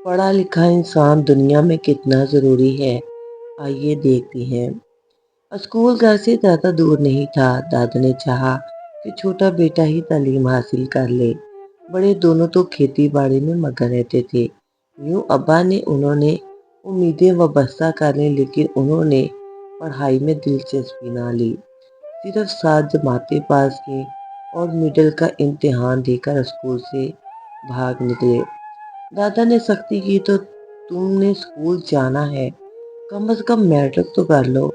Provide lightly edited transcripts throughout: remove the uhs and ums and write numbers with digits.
پڑھا لکھا انسان دنیا میں کتنا ضروری ہے، آئیے دیکھتے ہیں۔ اسکول گھر سے زیادہ دور نہیں تھا۔ دادا نے چاہا کہ چھوٹا بیٹا ہی تعلیم حاصل کر لے۔ بڑے دونوں تو کھیتی باڑی میں مگن رہتے تھے۔ یوں ابا نے انہوں نے امیدیں وابستہ کر لیں، لیکن انہوں نے پڑھائی میں دلچسپی نہ لی۔ صرف 7 جماعتیں پاس کی اور مڈل کا امتحان دے کر اسکول سے بھاگ نکلے۔ دادا نے سختی کی تو تم نے اسکول جانا ہے، کم از کم میٹرک تو کر لو۔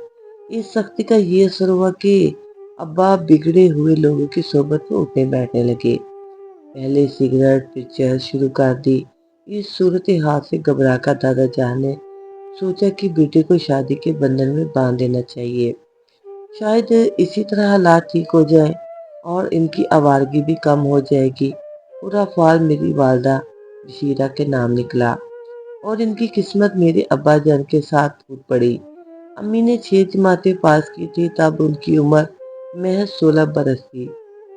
اس سختی کا یہ اثر ہوا کہ ابا بگڑے ہوئے لوگوں کی صحبت میں اٹھنے بیٹھنے لگے۔ پہلے سگریٹ پھر چرس شروع کر دی۔ اس صورتحال سے گھبرا کر دادا جان نے سوچا کہ بیٹے کو شادی کے بندھن میں باندھ دینا چاہیے، شاید اسی طرح حالات ٹھیک ہو جائیں اور ان کی آوارگی بھی کم ہو جائے گی۔ پورا فال میری والدہ بشیرہ کے نام نکلا اور ان کی قسمت میرے ابا جان کے ساتھ ٹوٹ پڑی۔ امی نے 6 جماعتیں پاس کی تھی، تب ان کی عمر محض 16 برس تھی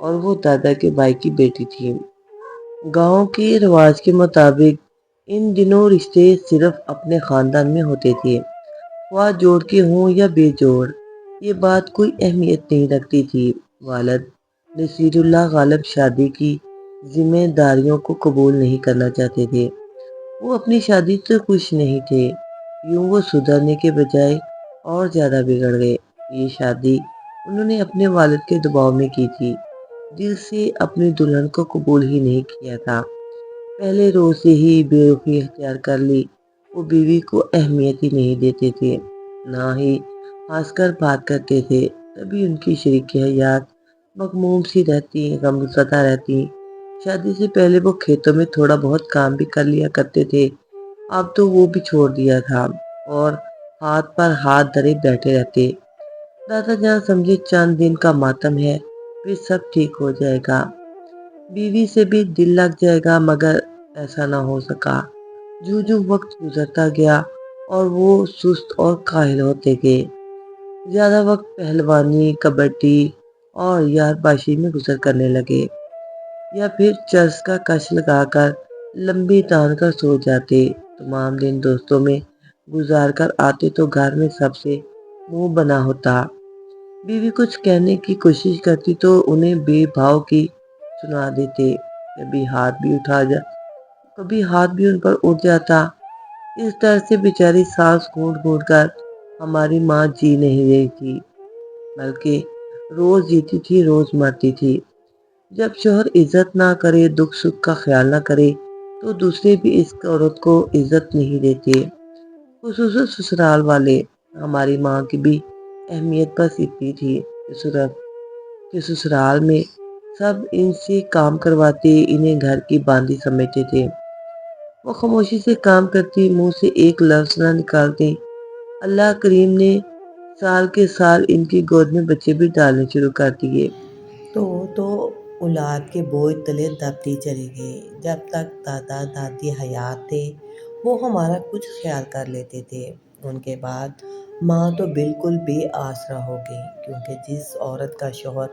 اور وہ دادا کے بھائی کی بیٹی تھی۔ گاؤں کے رواج کے مطابق ان دنوں رشتے صرف اپنے خاندان میں ہوتے تھے، خواہ جوڑ کے ہوں یا بے جوڑ، یہ بات کوئی اہمیت نہیں رکھتی تھی۔ والد نصیر اللہ غالب شادی کی ذمہ داریوں کو قبول نہیں کرنا چاہتے تھے۔ وہ اپنی شادی سے خوش نہیں تھے۔ یوں وہ سدھرنے کے بجائے اور زیادہ بگڑ گئے۔ یہ شادی انہوں نے اپنے والد کے دباؤ میں کی تھی، دل سے اپنی دلہن کو قبول ہی نہیں کیا تھا۔ پہلے روز سے ہی بے رخی اختیار کر لی۔ وہ بیوی کو اہمیت ہی نہیں دیتے تھے، نہ ہی ہنس کر بات کرتے تھے۔ تبھی ان کی شریک حیات مغموم سی رہتی، غمزدہ رہتی۔ شادی سے پہلے وہ کھیتوں میں تھوڑا بہت کام بھی کر لیا کرتے تھے، اب تو وہ بھی چھوڑ دیا تھا اور ہاتھ پر ہاتھ دھرے بیٹھے رہتے۔ دادا جان سمجھے چند دن کا ماتم ہے، پھر سب ٹھیک ہو جائے گا، بیوی سے بھی دل لگ جائے گا، مگر ایسا نہ ہو سکا۔ جو جو وقت گزرتا گیا اور وہ سست اور کاہل ہوتے گئے، زیادہ وقت پہلوانی، کبڈی اور یارباشی میں گزر کرنے لگے، یا پھر چرس کا کش لگا کر لمبی تان کر سو جاتے۔ تمام دن دوستوں میں گزار کر آتے تو گھر میں سب سے منہ بنا ہوتا۔ بیوی کچھ کہنے کی کوشش کرتی تو انہیں بے بھاؤ کی سنا دیتے۔ کبھی ہاتھ بھی ان پر اٹھ جاتا۔ اس طرح سے بیچاری سانس گھونٹ گھونٹ کر ہماری ماں جی نہیں رہی تھی، بلکہ روز جیتی تھی روز مرتی تھی۔ جب شوہر عزت نہ کرے، دکھ سکھ کا خیال نہ کرے، تو دوسرے بھی اس عورت کو عزت نہیں دیتے، خصوصاً سسرال والے۔ ہماری ماں کی بھی اہمیت بس اتنی تھی کہ سسرال میں سب ان سے کام کرواتے، انہیں گھر کی باندھی سمجھتے تھے۔ وہ خاموشی سے کام کرتی، منہ سے ایک لفظ نہ نکالتی۔ اللہ کریم نے سال کے سال ان کی گود میں بچے بھی ڈالنے شروع کر دیے۔ تو اولاد کے بوجھ تلے دبتی چلی گئی۔ جب تک دادا دادی حیات تھے وہ ہمارا کچھ خیال کر لیتے تھے، ان کے بعد ماں تو بالکل بے آسرا ہو گئی، کیونکہ جس عورت کا شوہر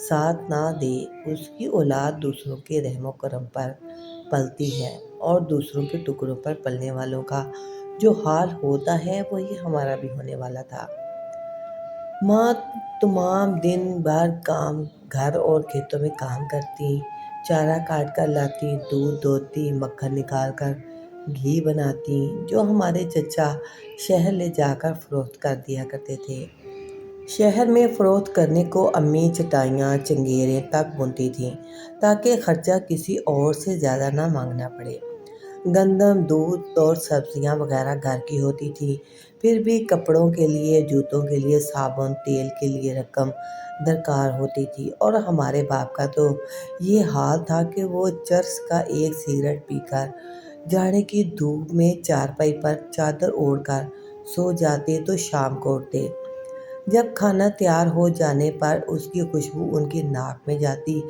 ساتھ نہ دے اس کی اولاد دوسروں کے رحم و کرم پر پلتی ہے، اور دوسروں کے ٹکڑوں پر پلنے والوں کا جو حال ہوتا ہے وہی ہمارا بھی ہونے والا تھا۔ ماں تمام دن بھر گھر اور کھیتوں میں کام کرتی، چارہ کاٹ کر لاتی، دودھ دوہتی، مکھن نکال کر گھی بناتی، جو ہمارے چچا شہر لے جا کر فروخت کر دیا کرتے تھے۔ شہر میں فروخت کرنے کو امی چٹائیاں چنگیریں تک بنتی تھیں، تاکہ خرچہ کسی اور سے زیادہ نہ مانگنا پڑے۔ گندم، دودھ اور سبزیاں وغیرہ گھر کی ہوتی تھی، پھر بھی کپڑوں کے لیے، جوتوں کے لیے، صابن تیل کے لیے رقم درکار ہوتی تھی، اور ہمارے باپ کا تو یہ حال تھا کہ وہ چرس کا ایک سگریٹ پی کر جاڑے کی دھوپ میں چارپائی پر چادر اوڑھ کر سو جاتے تو شام کو اٹھتے۔ جب کھانا تیار ہو جانے پر اس کی خوشبو ان کی ناک میں جاتی،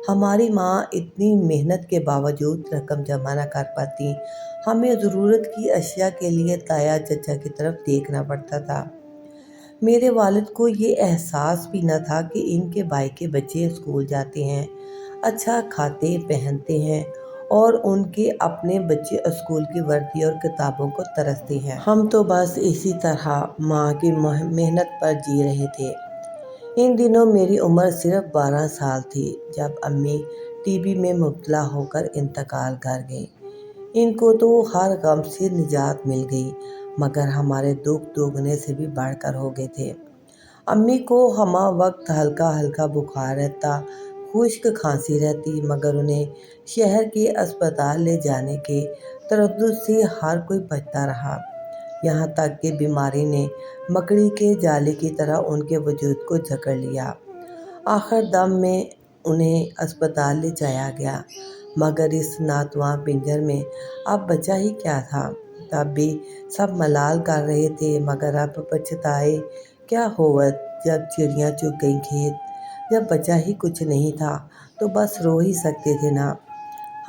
ہماری ماں اتنی محنت کے باوجود رقم جمع نہ کر پاتی، ہمیں ضرورت کی اشیاء کے لیے تایا چچا کی طرف دیکھنا پڑتا تھا۔ میرے والد کو یہ احساس بھی نہ تھا کہ ان کے بھائی کے بچے اسکول جاتے ہیں، اچھا کھاتے پہنتے ہیں، اور ان کے اپنے بچے اسکول کی وردی اور کتابوں کو ترستے ہیں۔ ہم تو بس اسی طرح ماں کی محنت پر جی رہے تھے۔ ان دنوں میری عمر صرف 12 سال تھی جب امی ٹی بی میں مبتلا ہو کر انتقال کر گئیں۔ ان کو تو ہر غم سے نجات مل گئی، مگر ہمارے دکھ دوگنے سے بھی بڑھ کر ہو گئے تھے۔ امی کو ہمہ وقت ہلکا ہلکا بخار رہتا، خشک کھانسی رہتی، مگر انہیں شہر کے اسپتال لے جانے کے تردد سے ہر کوئی بچتا رہا، یہاں تک کہ بیماری نے مکڑی کے جالے کی طرح ان کے وجود کو جکڑ لیا۔ آخر دم میں انہیں اسپتال لے جایا گیا، مگر اس ناتواں پنجر میں اب بچا ہی کیا تھا۔ تب بھی سب ملال کر رہے تھے، مگر اب پچھتائے کیا ہوت جب چڑیاں چگ گئیں کھیت۔ جب بچا ہی کچھ نہیں تھا تو بس رو ہی سکتے تھے نا۔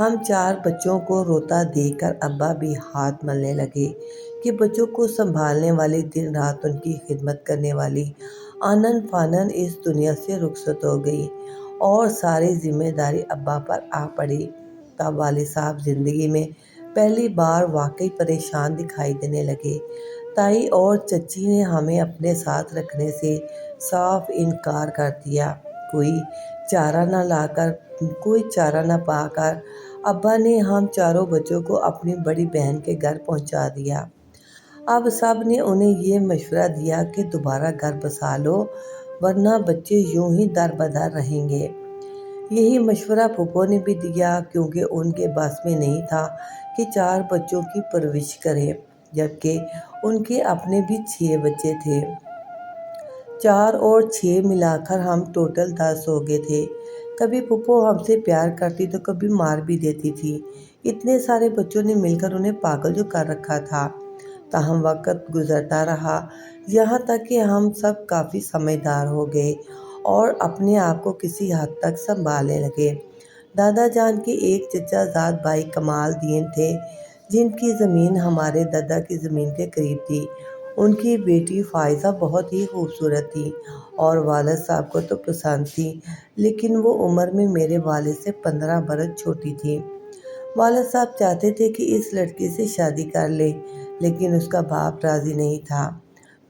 ہم 4 بچوں کو روتا دیکھ کر ابا بھی ہاتھ ملنے لگے کہ بچوں کو سنبھالنے والی، دن رات ان کی خدمت کرنے والی آنن فانن اس دنیا سے رخصت ہو گئی اور ساری ذمہ داری ابا پر آ پڑی۔ تب والد صاحب زندگی میں پہلی بار واقعی پریشان دکھائی دینے لگے۔ تائی اور چچی نے ہمیں اپنے ساتھ رکھنے سے صاف انکار کر دیا۔ کوئی چارہ نہ پا کر ابا نے ہم 4 بچوں کو اپنی بڑی بہن کے گھر پہنچا دیا۔ اب سب نے انہیں یہ مشورہ دیا کہ دوبارہ گھر بسا لو، ورنہ بچے یوں ہی در بدر رہیں گے۔ یہی مشورہ پھوپھو نے بھی دیا، کیونکہ ان کے بس میں نہیں تھا کہ 4 بچوں کی پرورش کریں، جبکہ ان کے اپنے بھی 6 بچے تھے۔ 4 اور 6 ملا کر ہم ٹوٹل 10 ہو گئے تھے۔ کبھی پھوپھو ہم سے پیار کرتی تو کبھی مار بھی دیتی تھی۔ اتنے سارے بچوں نے مل کر انہیں پاگل جو کر رکھا تھا۔ تاہم وقت گزرتا رہا، یہاں تک کہ ہم سب کافی سمجھدار ہو گئے اور اپنے آپ کو کسی حد تک سنبھالنے لگے۔ دادا جان کے ایک چچا زاد بھائی کمال دین تھے، جن کی زمین ہمارے دادا کی زمین کے قریب تھی۔ ان کی بیٹی فائزہ بہت ہی خوبصورت تھی اور والد صاحب کو تو پسند تھی، لیکن وہ عمر میں میرے والد سے 15 برس چھوٹی تھی۔ والد صاحب چاہتے تھے کہ اس لڑکی سے شادی کر لیں، لیکن اس کا باپ راضی نہیں تھا۔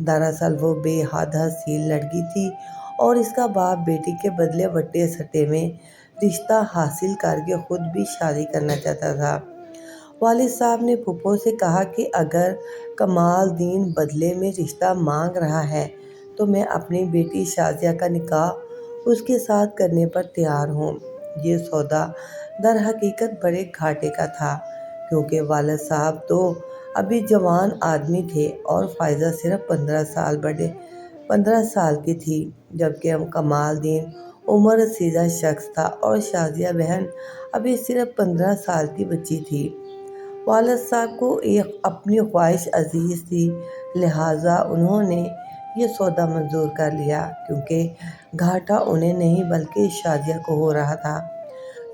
دراصل وہ بے حد حسین لڑکی تھی اور اس کا باپ بیٹی کے بدلے وٹے سٹے میں رشتہ حاصل کر کے خود بھی شادی کرنا چاہتا تھا۔ والد صاحب نے پھوپھو سے کہا کہ اگر کمال دین بدلے میں رشتہ مانگ رہا ہے تو میں اپنی بیٹی شازیہ کا نکاح اس کے ساتھ کرنے پر تیار ہوں۔ یہ سودا در حقیقت بڑے گھاٹے کا تھا، کیونکہ والد صاحب تو ابھی جوان آدمی تھے اور فائزہ صرف 15 سال کی تھی، جبکہ کمال دین عمر رسیدہ شخص تھا اور شازیہ بہن ابھی صرف 15 سال کی بچی تھی۔ والد صاحب کو اپنی خواہش عزیز تھی، لہٰذا انہوں نے یہ سودا منظور کر لیا، کیونکہ گھاٹا انہیں نہیں بلکہ شازیہ کو ہو رہا تھا۔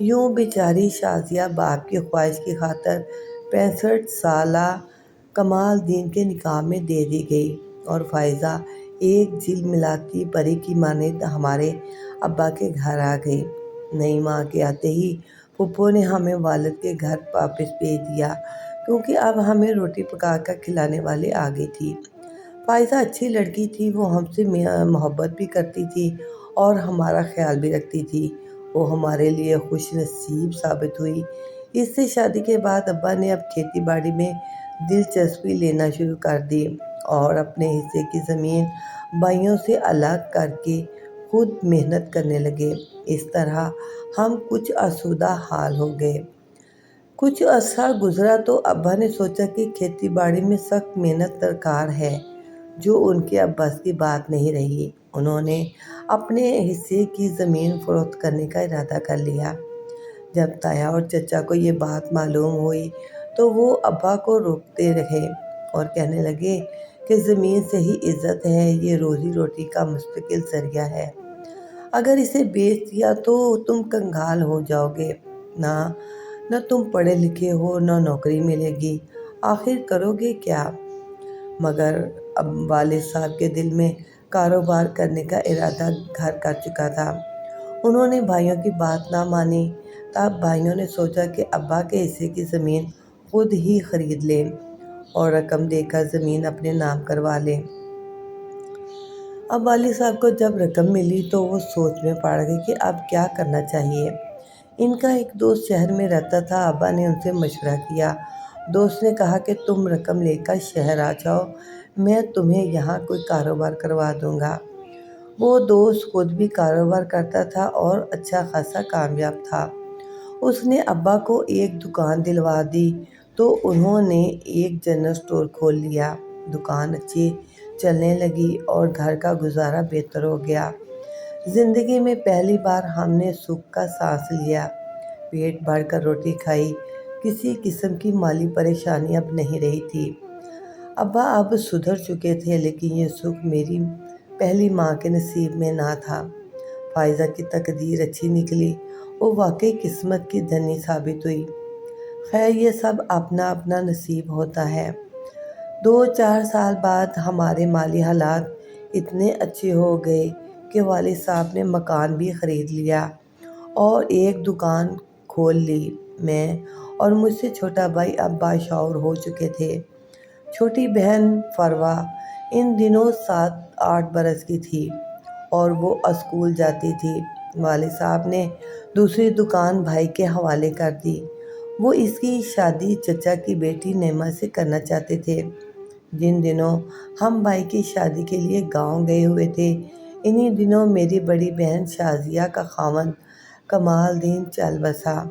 یوں بیچاری شازیہ باپ کی خواہش کی خاطر 65 سالہ کمال دین کے نکاح میں دے دی گئی اور فائزہ ایک جھلملاتی پری کی مانند ہمارے ابا کے گھر آ گئی۔ نئی ماں کے آتے ہی پھوپھو نے ہمیں والد کے گھر واپس بھیج دیا، کیونکہ اب ہمیں روٹی پکا کر کھلانے والی آ گئی تھی۔ فائزہ اچھی لڑکی تھی، وہ ہم سے محبت بھی کرتی تھی اور ہمارا خیال بھی رکھتی تھی۔ وہ ہمارے لیے خوش نصیب ثابت ہوئی۔ اس سے شادی کے بعد ابا نے اب کھیتی باڑی میں دلچسپی لینا شروع کر دی اور اپنے حصے کی زمین بھائیوں سے الگ کر کے خود محنت کرنے لگے۔ اس طرح ہم کچھ آسودہ حال ہو گئے۔ کچھ عرصہ گزرا تو ابا نے سوچا کہ کھیتی باڑی میں سخت محنت درکار ہے، جو ان کے اب بس کی بات نہیں رہی۔ انہوں نے اپنے حصے کی زمین فروخت کرنے کا ارادہ کر لیا۔ جب تایا اور چچا کو یہ بات معلوم ہوئی تو وہ ابا کو روکتے رہے اور کہنے لگے کہ زمین سے ہی عزت ہے، یہ روزی روٹی کا مستقل ذریعہ ہے۔ اگر اسے بیچ دیا تو تم کنگال ہو جاؤ گے، نہ تم پڑھے لکھے ہو، نہ نوکری ملے گی، آخر کرو گے کیا؟ مگر اب والد صاحب کے دل میں کاروبار کرنے کا ارادہ گھر کر چکا تھا۔ انہوں نے بھائیوں کی بات نہ مانی۔ تب بھائیوں نے سوچا کہ ابا کے حصے کی زمین خود ہی خرید لیں اور رقم دے کر زمین اپنے نام کروا لیں۔ اب والد صاحب کو جب رقم ملی تو وہ سوچ میں پڑ گئی کہ اب کیا کرنا چاہیے۔ ان کا ایک دوست شہر میں رہتا تھا۔ ابا نے ان سے مشورہ کیا۔ دوست نے کہا کہ تم رقم لے کر شہر آ جاؤ، میں تمہیں یہاں کوئی کاروبار کروا دوں گا۔ وہ دوست خود بھی کاروبار کرتا تھا اور اچھا خاصا کامیاب تھا۔ اس نے ابا کو ایک دکان دلوا دی تو انہوں نے ایک جنرل اسٹور کھول لیا۔ دکان اچھی چلنے لگی اور گھر کا گزارا بہتر ہو گیا۔ زندگی میں پہلی بار ہم نے سکھ کا سانس لیا، پیٹ بھر کر روٹی کھائی، کسی قسم کی مالی پریشانی اب نہیں رہی تھی۔ ابا اب سدھر چکے تھے، لیکن یہ سکھ میری پہلی ماں کے نصیب میں نہ تھا۔ فائزہ کی تقدیر اچھی نکلی، وہ واقعی قسمت کی دھنی ثابت ہوئی۔ خیر، یہ سب اپنا اپنا نصیب ہوتا ہے۔ 2-4 سال بعد ہمارے مالی حالات اتنے اچھے ہو گئے کہ والد صاحب نے مکان بھی خرید لیا اور ایک دکان کھول لی۔ میں اور مجھ سے چھوٹا بھائی اب باشعور ہو چکے تھے۔ چھوٹی بہن فروا ان دنوں 7-8 برس کی تھی اور وہ اسکول جاتی تھی۔ والد صاحب نے دوسری دکان بھائی کے حوالے کر دی۔ وہ اس کی شادی چچا کی بیٹی نعمہ سے کرنا چاہتے تھے۔ جن دنوں ہم بھائی کی شادی کے لیے گاؤں گئے ہوئے تھے، انہی دنوں میری بڑی بہن شازیہ کا خاوند کمال الدین چل بسا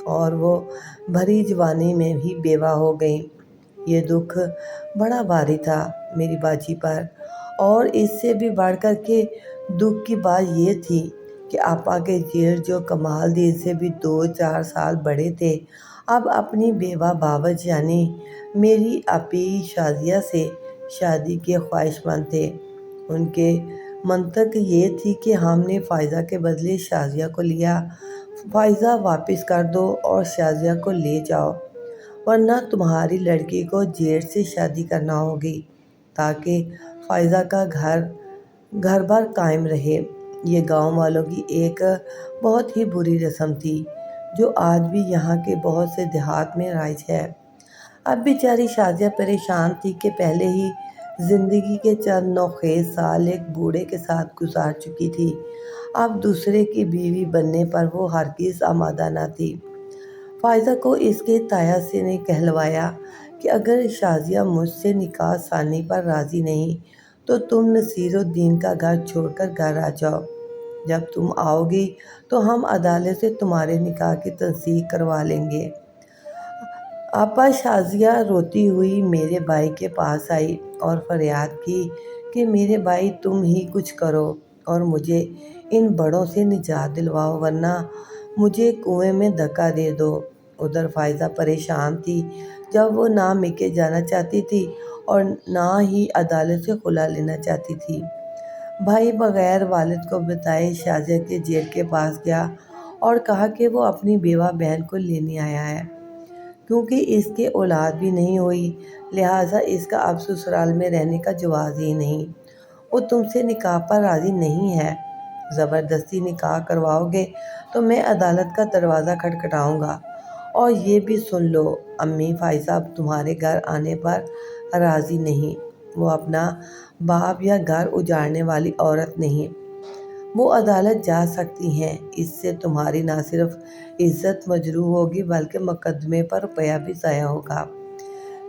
اور وہ بھری جوانی میں ہی بیوہ ہو گئی۔ یہ دکھ بڑا بھاری تھا میری باجی پر، اور اس سے بھی بڑھ کر کے دکھ کی بات یہ تھی کہ آپا کے جیٹ جو کمال الدین سے بھی 2-4 سال بڑے تھے، اب اپنی بیوہ باوج یعنی میری اپی شازیہ سے شادی کے خواہش مند تھے۔ ان کے منطق یہ تھی کہ ہم نے فائزہ کے بدلے شازیہ کو لیا، فائزہ واپس کر دو اور شازیہ کو لے جاؤ، ورنہ تمہاری لڑکی کو جیٹ سے شادی کرنا ہوگی تاکہ فائزہ کا گھر بار قائم رہے۔ یہ گاؤں والوں کی ایک بہت ہی بری رسم تھی جو آج بھی یہاں کے بہت سے دیہات میں رائج ہے۔ اب بیچاری شازیہ پریشان تھی کہ پہلے ہی زندگی کے چند نوخیز سال ایک بوڑھے کے ساتھ گزار چکی تھی، اب دوسرے کی بیوی بننے پر وہ ہرگز آمادہ نہ تھی۔ فائزہ کو اس کے تایا سے نے کہلوایا کہ اگر شازیہ مجھ سے نکاح ثانی پر راضی نہیں تو تم نصیر الدین کا گھر چھوڑ کر گھر آ جاؤ۔ جب تم آؤ گی تو ہم عدالت سے تمہارے نکاح کی تصدیق کروا لیں گے۔ آپا شازیہ روتی ہوئی میرے بھائی کے پاس آئی اور فریاد کی کہ میرے بھائی تم ہی کچھ کرو اور مجھے ان بڑوں سے نجات دلواؤ، ورنہ مجھے کنویں میں دھکا دے دو۔ ادھر فائزہ پریشان تھی، جب وہ نہ میکے جانا چاہتی تھی اور نہ ہی عدالت سے خلا لینا چاہتی تھی۔ بھائی بغیر والد کو بتائے شازیہ کے جیٹ کے پاس گیا اور کہا کہ وہ اپنی بیوہ بہن کو لینے آیا ہے، کیونکہ اس کے اولاد بھی نہیں ہوئی، لہٰذا اس کا اب سسرال میں رہنے کا جواز ہی نہیں۔ وہ تم سے نکاح پر راضی نہیں ہے، زبردستی نکاح کرواؤ گے تو میں عدالت کا دروازہ کھٹکھٹاؤں گا۔ اور یہ بھی سن لو امی، فائزہ اب تمہارے گھر آنے پر راضی نہیں، وہ اپنا باپ یا گھر اجاڑنے والی عورت نہیں، وہ عدالت جا سکتی ہیں، اس سے تمہاری نہ صرف عزت مجروح ہوگی بلکہ مقدمے پر روپیہ بھی ضائع ہوگا۔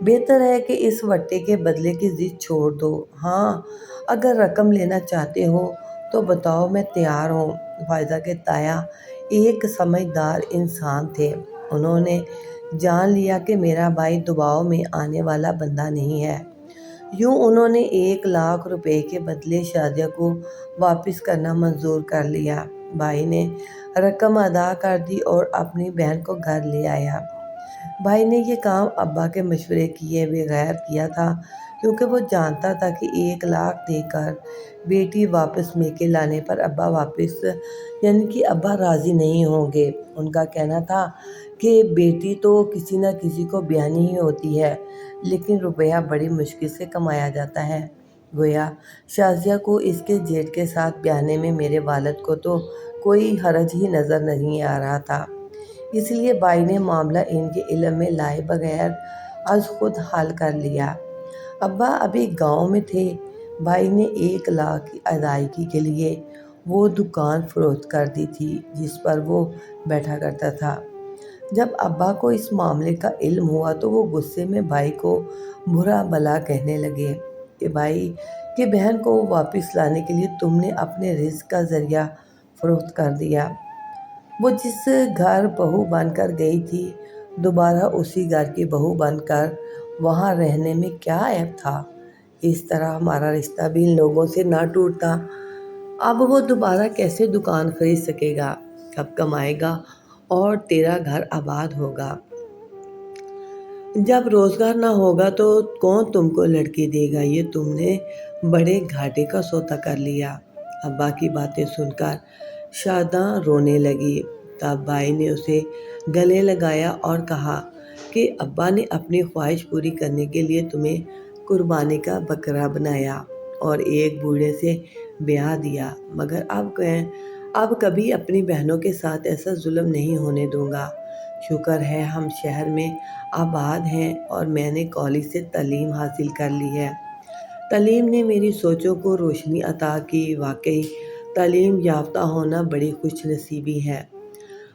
بہتر ہے کہ اس وٹے کے بدلے کی ضد چھوڑ دو۔ ہاں، اگر رقم لینا چاہتے ہو تو بتاؤ، میں تیار ہوں۔ فائزہ کے تایا ایک سمجھدار انسان تھے، انہوں نے جان لیا کہ میرا بھائی دباؤ میں آنے والا بندہ نہیں ہے۔ یوں انہوں نے 1 لاکھ روپے کے بدلے شازیہ کو واپس کرنا منظور کر لیا۔ بھائی نے رقم ادا کر دی اور اپنی بہن کو گھر لے آیا۔ بھائی نے یہ کام ابا کے مشورے کیے بغیر کیا تھا، کیونکہ وہ جانتا تھا کہ 1 لاکھ دے کر بیٹی واپس میکے لانے پر ابا راضی نہیں ہوں گے۔ ان کا کہنا تھا کہ بیٹی تو کسی نہ کسی کو بیانی ہی ہوتی ہے، لیکن روپیہ بڑی مشکل سے کمایا جاتا ہے۔ گویا شازیہ کو اس کے جیٹ کے ساتھ بیانے میں میرے والد کو تو کوئی حرج ہی نظر نہیں آ رہا تھا۔ اس لیے بھائی نے معاملہ ان کے علم میں لائے بغیر از خود حل کر لیا۔ ابا ابھی گاؤں میں تھے، بھائی نے 1 لاکھ کی ادائیگی کے لیے وہ دکان فروخت کر دی تھی جس پر وہ بیٹھا کرتا تھا۔ جب ابا کو اس معاملے کا علم ہوا تو وہ غصے میں بھائی کو برا بھلا کہنے لگے کہ بھائی کہ بہن کو واپس لانے کے لیے تم نے اپنے رزق کا ذریعہ فروخت کر دیا۔ وہ جس گھر بہو بن کر گئی تھی، دوبارہ اسی گھر کی بہو بن کر وہاں رہنے میں کیا عیب تھا؟ اس طرح ہمارا رشتہ بھی ان لوگوں سے نہ ٹوٹتا۔ اب وہ دوبارہ کیسے دکان خرید سکے گا؟ کب کمائے گا اور تیرا گھر آباد ہوگا؟ جب روزگار نہ ہوگا تو کون تم کو لڑکی دے گا؟ یہ تم نے بڑے گھاٹے کا سودا کر لیا۔ ابا کی باتیں سن کر شاداں رونے لگی۔ تب بھائی نے اسے گلے لگایا اور کہا کہ ابا نے اپنی خواہش پوری کرنے کے لیے تمہیں قربانی کا بکرا بنایا اور ایک بوڑھے سے بیاہ دیا، مگر اب کبھی اپنی بہنوں کے ساتھ ایسا ظلم نہیں ہونے دوں گا۔ شکر ہے ہم شہر میں آباد ہیں اور میں نے کالج سے تعلیم حاصل کر لی ہے۔ تعلیم نے میری سوچوں کو روشنی عطا کی۔ واقعی تعلیم یافتہ ہونا بڑی خوش نصیبی ہے۔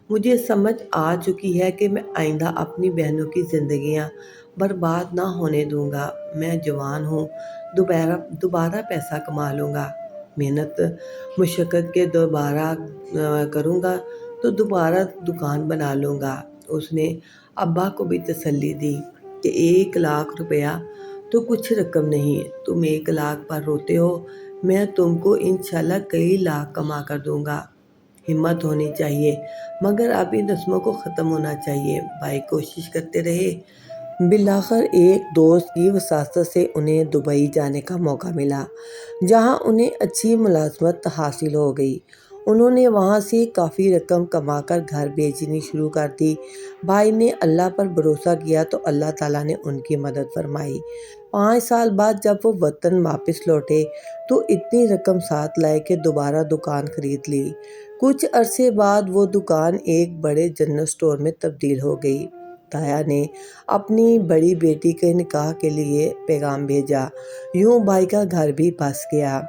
مجھے سمجھ آ چکی ہے کہ میں آئندہ اپنی بہنوں کی زندگیاں برباد نہ ہونے دوں گا۔ میں جوان ہوں، دوبارہ پیسہ کما لوں گا، محنت مشقت کے دوبارہ کروں گا تو دوبارہ دکان بنا لوں گا۔ اس نے ابا کو بھی تسلی دی کہ 1 لاکھ روپیہ تو کچھ رقم نہیں، تم 1 لاکھ پر روتے ہو، میں تم کو انشاءاللہ کئی لاکھ کما کر دوں گا۔ ہمت ہونی چاہیے، مگر اب ان رسموں کو ختم ہونا چاہیے۔ بھائی کوشش کرتے رہے۔ بالآخر ایک دوست کی وساطت سے انہیں دبئی جانے کا موقع ملا، جہاں انہیں اچھی ملازمت حاصل ہو گئی۔ انہوں نے وہاں سے کافی رقم کما کر گھر بھیجنی شروع کر دی۔ بھائی نے اللہ پر بھروسہ کیا تو اللہ تعالیٰ نے ان کی مدد فرمائی۔ 5 سال بعد جب وہ وطن واپس لوٹے تو اتنی رقم ساتھ لائے کہ دوبارہ دکان خرید لی۔ کچھ عرصے بعد وہ دکان ایک بڑے جنرل اسٹور میں تبدیل ہو گئی۔ تایا نے اپنی بڑی بیٹی کے نکاح کے لیے پیغام بھیجا۔ یوں بھائی کا گھر بھی بس گیا۔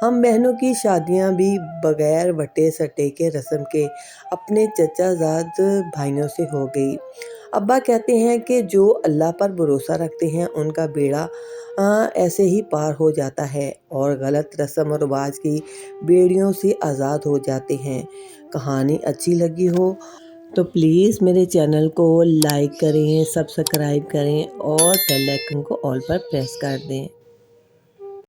ہم بہنوں کی شادیاں بھی بغیر وٹے سٹے کے رسم کے اپنے چچا زاد بھائیوں سے ہو گئی۔ ابا کہتے ہیں کہ جو اللہ پر بھروسہ رکھتے ہیں ان کا بیڑا ایسے ہی پار ہو جاتا ہے اور غلط رسم و رواج کی بیڑیوں سے آزاد ہو جاتے ہیں۔ کہانی اچھی لگی ہو تو پلیز میرے چینل کو لائک کریں، سبسکرائب کریں اور بیل آئیکن کو آل پر پریس کر دیں۔